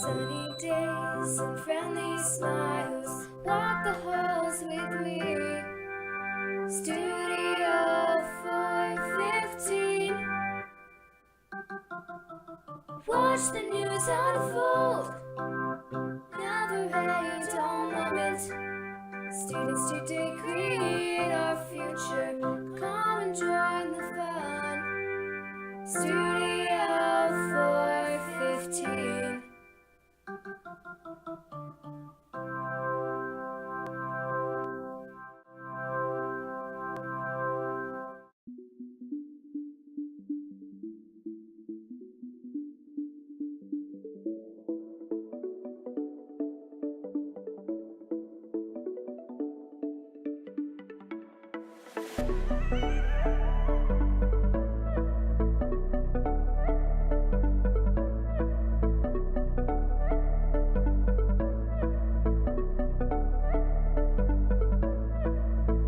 Sunny days and friendly smiles, walk the halls with me. Studio 415. Watch the news unfold. Never a dull moment. Students today create our future. Come and join the fun. Studio 415.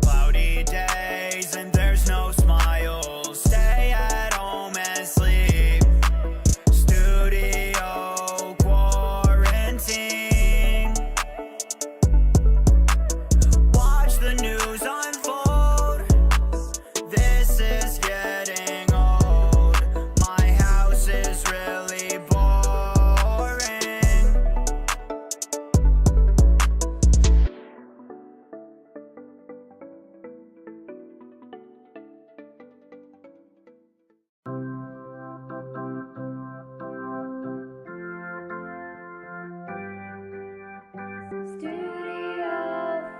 Cloudy days and there's no smiles. Stay at home and sleep. Studio quarantine. Watch the news unfold. This is getting old. My house is really boring. Studio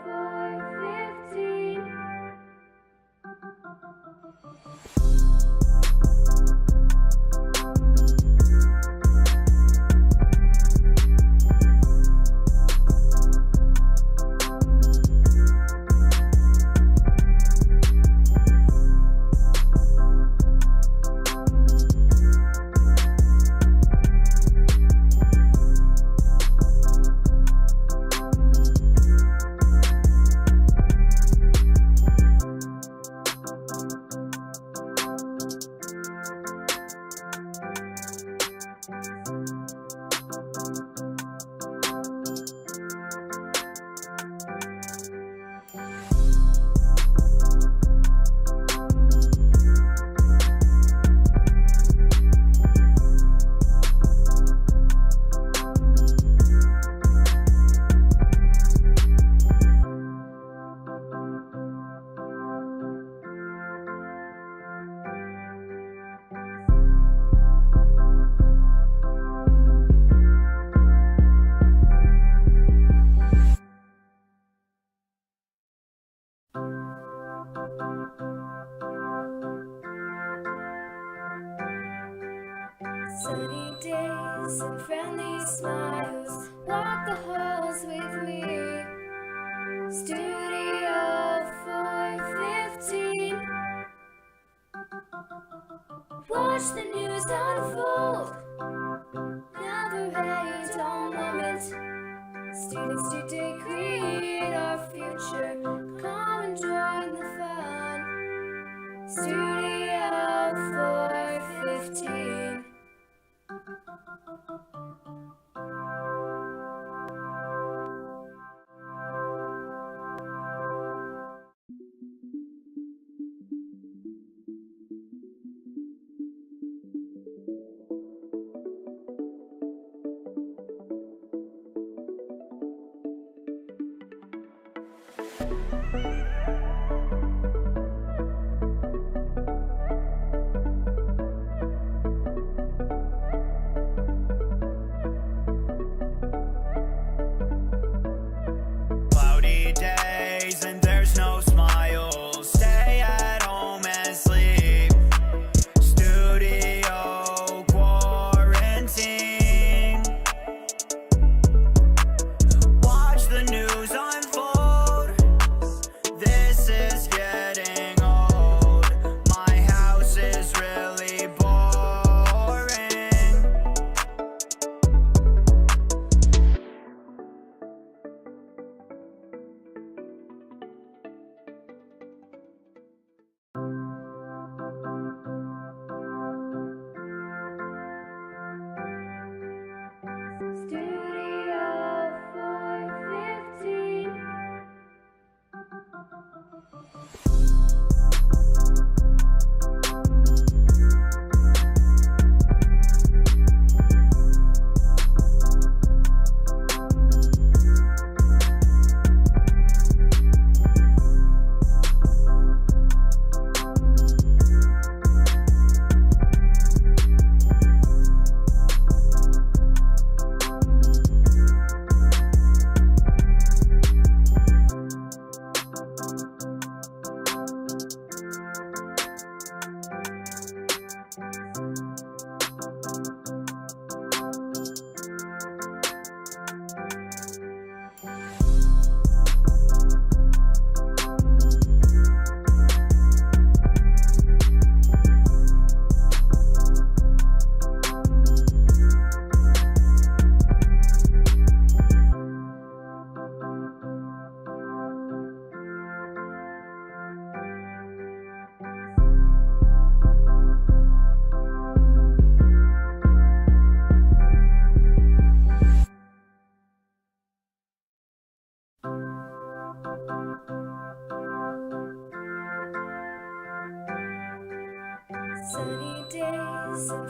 415. Sunny days and friendly smiles, walk the halls with me. Studio 415. Watch the news unfold. Never a dull moment. Students today create our future. Come and join the fun. Studio 415.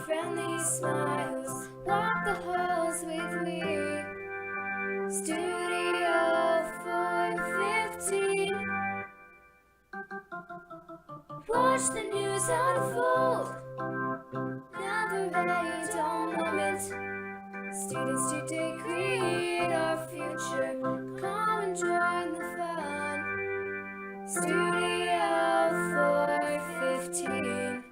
friendly smiles walk the halls with me. Studio 415. Watch the news unfold. Never a dull moment. Students today create our future. Come and join the fun. Studio 415.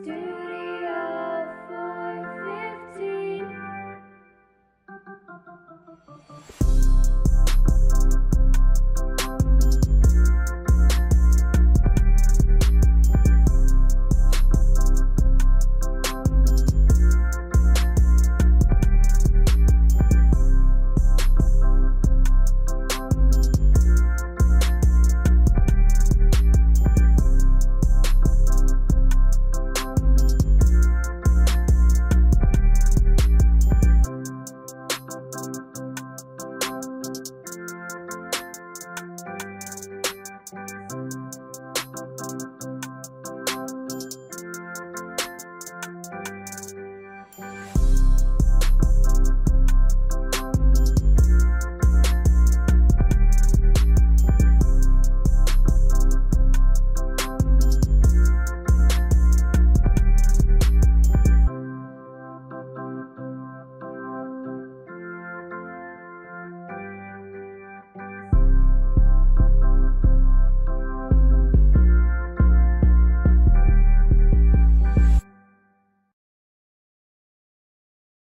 Studio 415.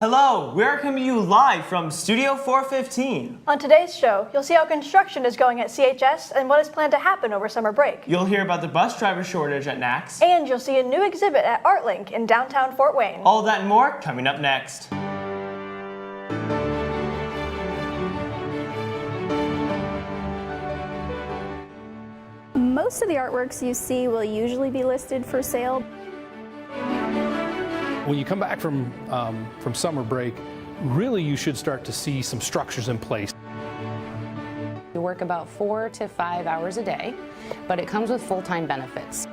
Hello, we're coming to you live from Studio 415. On today's show, you'll see how construction is going at CHS and what is planned to happen over summer break. You'll hear about the bus driver shortage at NACS. And you'll see a new exhibit at ArtLink in downtown Fort Wayne. All that and more coming up next. Most of the artworks you see will usually be listed for sale. When you come back from summer break, really you should start to see some structures in place. You work about 4 to 5 hours a day, but it comes with full-time benefits.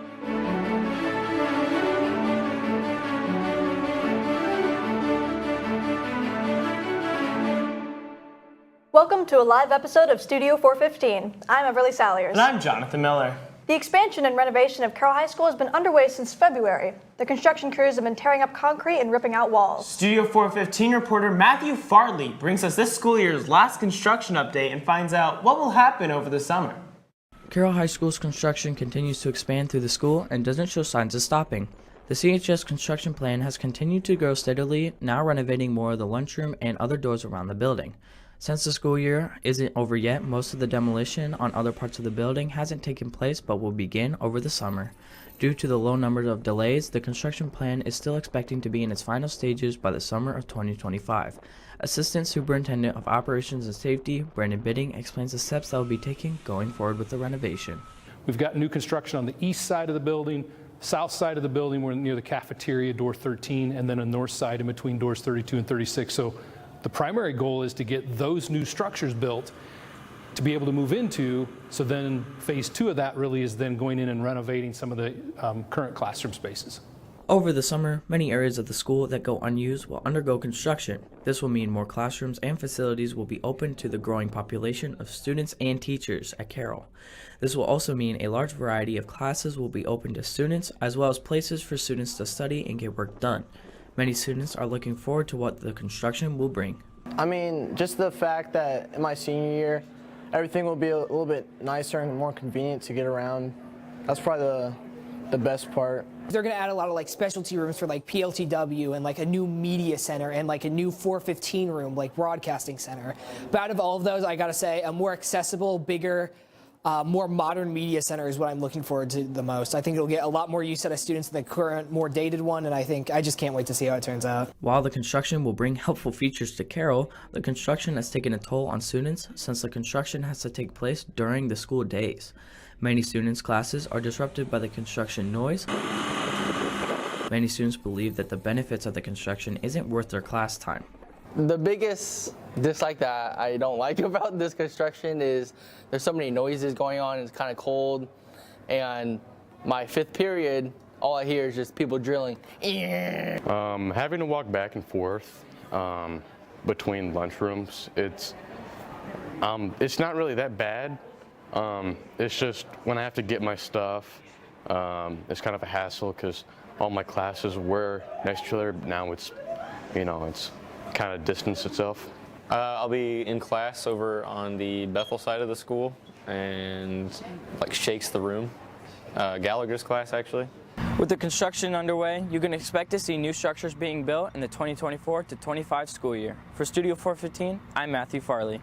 Welcome to a live episode of Studio 415. I'm Everly Salyers. And I'm Jonathan Miller. The expansion and renovation of Carroll High School has been underway since February. The construction crews have been tearing up concrete and ripping out walls. Studio 415 reporter Matthew Farley brings us this school year's last construction update and finds out what will happen over the summer. Carroll High School's construction continues to expand through the school and doesn't show signs of stopping. The CHS construction plan has continued to grow steadily, now renovating more of the lunchroom and other doors around the building. Since the school year isn't over yet, most of the demolition on other parts of the building hasn't taken place but will begin over the summer. Due to the low number of delays, the construction plan is still expecting to be in its final stages by the summer of 2025. Assistant Superintendent of Operations and Safety, Brandon Bidding, explains the steps that will be taken going forward with the renovation. We've got new construction on the east side of the building, south side of the building, we're near the cafeteria, door 13, and then a north side in between doors 32 and 36. So the primary goal is to get those new structures built to be able to move into, so then phase 2 of that really is then going in and renovating some of the current classroom spaces. Over the summer, many areas of the school that go unused will undergo construction. This will mean more classrooms and facilities will be open to the growing population of students and teachers at Carroll. This will also mean a large variety of classes will be open to students, as well as places for students to study and get work done. Many students are looking forward to what the construction will bring. I mean, just the fact that in my senior year, everything will be a little bit nicer and more convenient to get around. That's probably the best part. They're going to add a lot of like specialty rooms for like PLTW and like a new media center and like a new 415 room, like broadcasting center. But out of all of those, I got to say a more accessible, bigger, more modern media center is what I'm looking forward to the most. I think it'll get a lot more use out of students than the current, more dated one, and I just can't wait to see how it turns out. While the construction will bring helpful features to Carroll, the construction has taken a toll on students since the construction has to take place during the school days. Many students' classes are disrupted by the construction noise, Many students believe that the benefits of the construction isn't worth their class time. The biggest dislike that I don't like about this construction is there's so many noises going on, it's kind of cold, and my 5th period, all I hear is just people drilling. Having to walk back and forth between lunchrooms, it's not really that bad. It's just when I have to get my stuff, it's kind of a hassle because all my classes were next to each other. Now it's kind of distanced itself. I'll be in class over on the Bethel side of the school, and like shakes the room. Gallagher's class, actually. With the construction underway, you can expect to see new structures being built in the 2024 to 25 school year. For Studio 415, I'm Matthew Farley.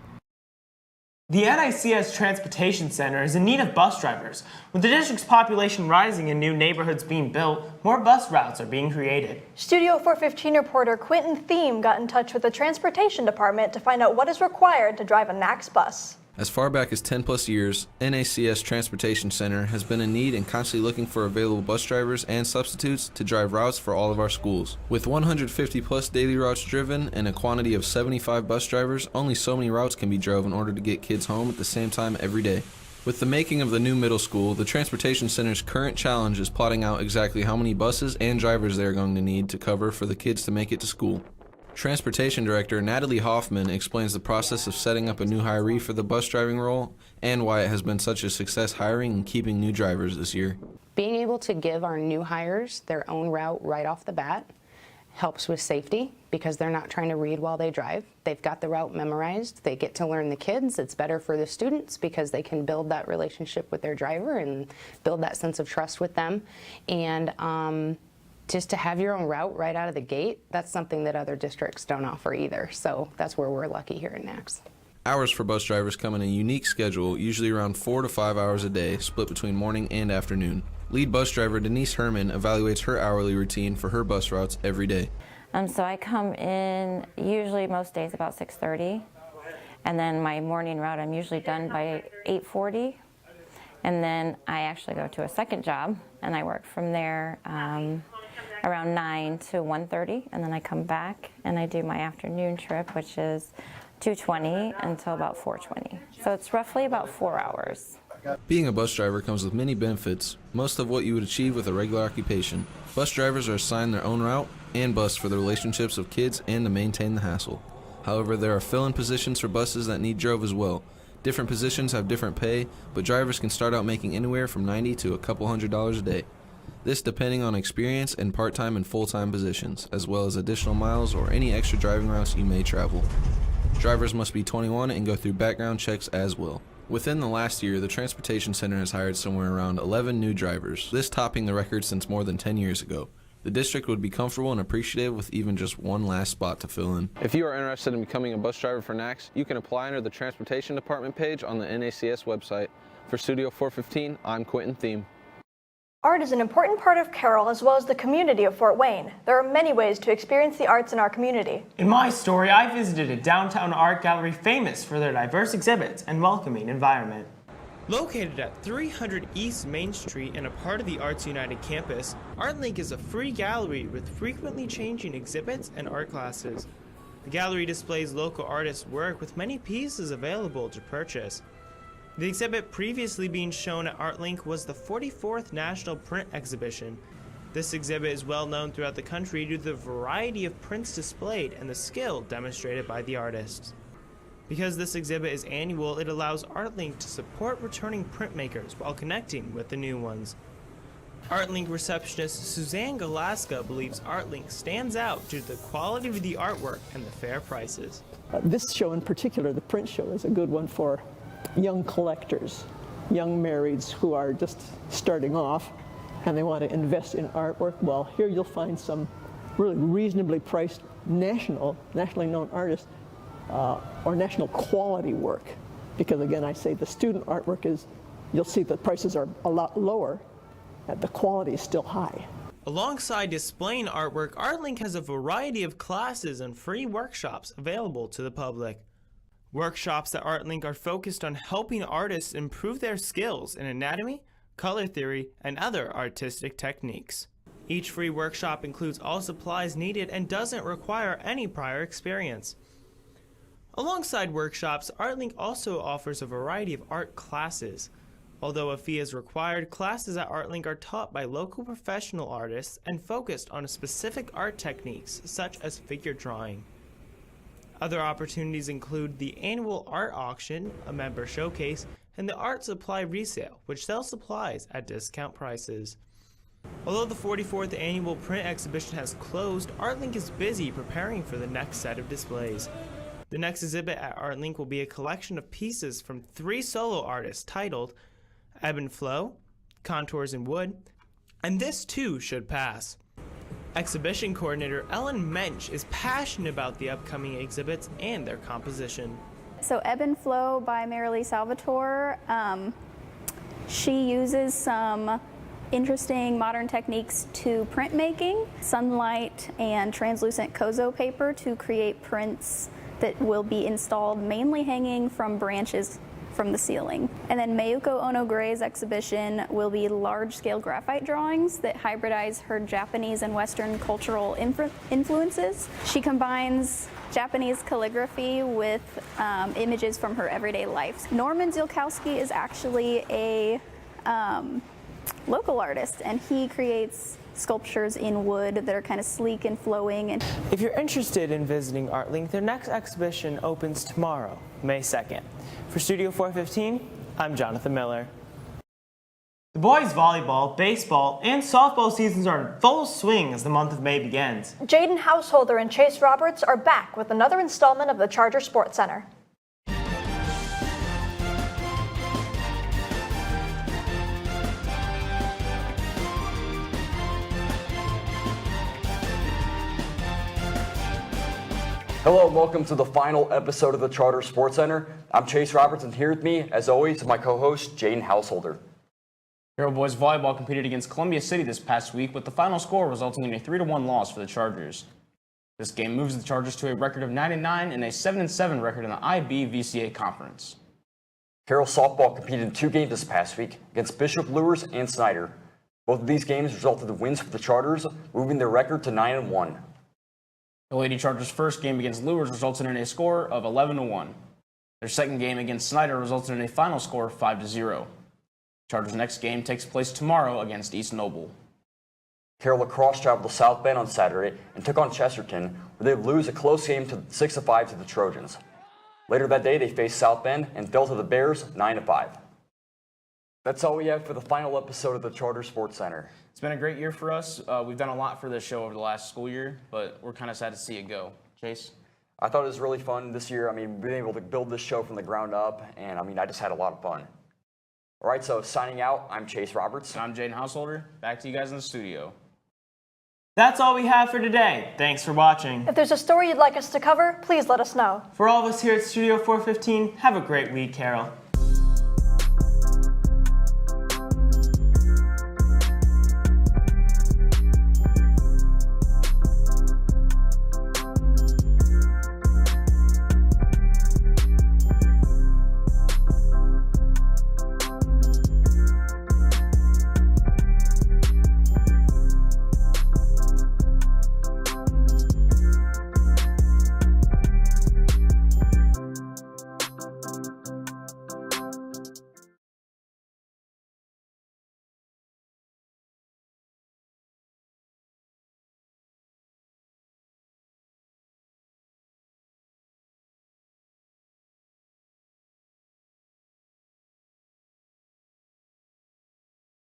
The NICS Transportation Center is in need of bus drivers. With the district's population rising and new neighborhoods being built, more bus routes are being created. Studio 415 reporter Quentin Thiem got in touch with the Transportation Department to find out what is required to drive a NACS bus. As far back as 10 plus years, NACS Transportation Center has been in need and constantly looking for available bus drivers and substitutes to drive routes for all of our schools. With 150 plus daily routes driven and a quantity of 75 bus drivers, only so many routes can be drove in order to get kids home at the same time every day. With the making of the new middle school, the Transportation Center's current challenge is plotting out exactly how many buses and drivers they are going to need to cover for the kids to make it to school. Transportation Director Natalie Hoffman explains the process of setting up a new hiree for the bus driving role and why it has been such a success hiring and keeping new drivers this year. Being able to give our new hires their own route right off the bat helps with safety because they're not trying to read while they drive. They've got the route memorized. They get to learn the kids. It's better for the students because they can build that relationship with their driver and build that sense of trust with them. And just to have your own route right out of the gate, that's something that other districts don't offer either. So that's where we're lucky here in NACS. Hours for bus drivers come in a unique schedule, usually around 4 to 5 hours a day, split between morning and afternoon. Lead bus driver Denise Herman evaluates her hourly routine for her bus routes every day. So I come in usually most days about 6:30, and then my morning route I'm usually done by 8:40, and then I actually go to a second job and I work from there around 9 to 1:30, and then I come back and I do my afternoon trip, which is 2:20 until about 4:20. So it's roughly about 4 hours. Being a bus driver comes with many benefits, most of what you would achieve with a regular occupation. Bus drivers are assigned their own route and bus for the relationships of kids and to maintain the hassle. However, there are fill-in positions for buses that need drove as well. Different positions have different pay, but drivers can start out making anywhere from $90 to a couple $100 a day. This depending on experience and part-time and full-time positions, as well as additional miles or any extra driving routes you may travel. Drivers must be 21 and go through background checks as well. Within the last year, the Transportation Center has hired somewhere around 11 new drivers, this topping the record since more than 10 years ago. The district would be comfortable and appreciative with even just one last spot to fill in. If you are interested in becoming a bus driver for NACS, you can apply under the Transportation Department page on the NACS website. For Studio 415, I'm Quentin Thiem. Art is an important part of Carroll as well as the community of Fort Wayne. There are many ways to experience the arts in our community. In my story, I visited a downtown art gallery famous for their diverse exhibits and welcoming environment. Located at 300 East Main Street and a part of the Arts United campus, ArtLink is a free gallery with frequently changing exhibits and art classes. The gallery displays local artists' work with many pieces available to purchase. The exhibit previously being shown at ArtLink was the 44th National Print Exhibition. This exhibit is well known throughout the country due to the variety of prints displayed and the skill demonstrated by the artists. Because this exhibit is annual, it allows ArtLink to support returning printmakers while connecting with the new ones. ArtLink receptionist Suzanne Galaska believes ArtLink stands out due to the quality of the artwork and the fair prices. This show in particular, the print show, is a good one for young collectors, young marrieds who are just starting off and they want to invest in artwork. Well, here you'll find some really reasonably priced nationally known artists or national quality work. Because again, I say the student artwork is, you'll see the prices are a lot lower and the quality is still high. Alongside displaying artwork, ArtLink has a variety of classes and free workshops available to the public. Workshops at ArtLink are focused on helping artists improve their skills in anatomy, color theory, and other artistic techniques. Each free workshop includes all supplies needed and doesn't require any prior experience. Alongside workshops, ArtLink also offers a variety of art classes. Although a fee is required, classes at ArtLink are taught by local professional artists and focused on specific art techniques such as figure drawing. Other opportunities include the annual art auction, a member showcase, and the art supply resale, which sells supplies at discount prices. Although the 44th annual print exhibition has closed, ArtLink is busy preparing for the next set of displays. The next exhibit at ArtLink will be a collection of pieces from 3 solo artists titled Ebb and Flow, Contours in Wood, and This Too Should Pass. Exhibition coordinator Ellen Mensch is passionate about the upcoming exhibits and their composition. So Ebb and Flow by Marilee Salvatore, she uses some interesting modern techniques to printmaking, sunlight and translucent kozo paper to create prints that will be installed mainly hanging from branches from the ceiling. And then Mayuko Ono Gray's exhibition will be large-scale graphite drawings that hybridize her Japanese and Western cultural influences. She combines Japanese calligraphy with images from her everyday life. Norman Zielkowski is actually a local artist, and he creates sculptures in wood that are kind of sleek and flowing. And if you're interested in visiting ArtLink, their next exhibition opens tomorrow, May 2nd. For Studio 415, I'm Jonathan Miller. The boys' volleyball, baseball, and softball seasons are in full swing as the month of May begins. Jaden Householder and Chase Roberts are back with another installment of the Charter Sports Center. Hello and welcome to the final episode of the Charter Sports Center. I'm Chase Roberts, and here with me, as always, my co-host, Jaden Householder. Carroll boys volleyball competed against Columbia City this past week, with the final score resulting in a 3-1 loss for the Chargers. This game moves the Chargers to a record of 9-9 and a 7-7 record in the IBVCA Conference. Carroll softball competed in 2 games this past week against Bishop Luers and Snyder. Both of these games resulted in wins for the Chargers, moving their record to 9-1. The Lady Chargers' first game against Luers resulted in a score of 11-1. Their second game against Snyder resulted in a final score of 5-0. Chargers' next game takes place tomorrow against East Noble. Carroll lacrosse traveled to South Bend on Saturday and took on Chesterton, where they lose a close game to 6-5 to the Trojans. Later that day, they faced South Bend and fell to the Bears 9-5. That's all we have for the final episode of the Charter Sports Center. It's been a great year for us. We've done a lot for this show over the last school year, but we're kind of sad to see it go. Chase? I thought it was really fun this year. Being able to build this show from the ground up, and I just had a lot of fun. All right, so signing out, I'm Chase Roberts. And I'm Jaden Householder. Back to you guys in the studio. That's all we have for today. Thanks for watching. If there's a story you'd like us to cover, please let us know. For all of us here at Studio 415, have a great week, Carroll.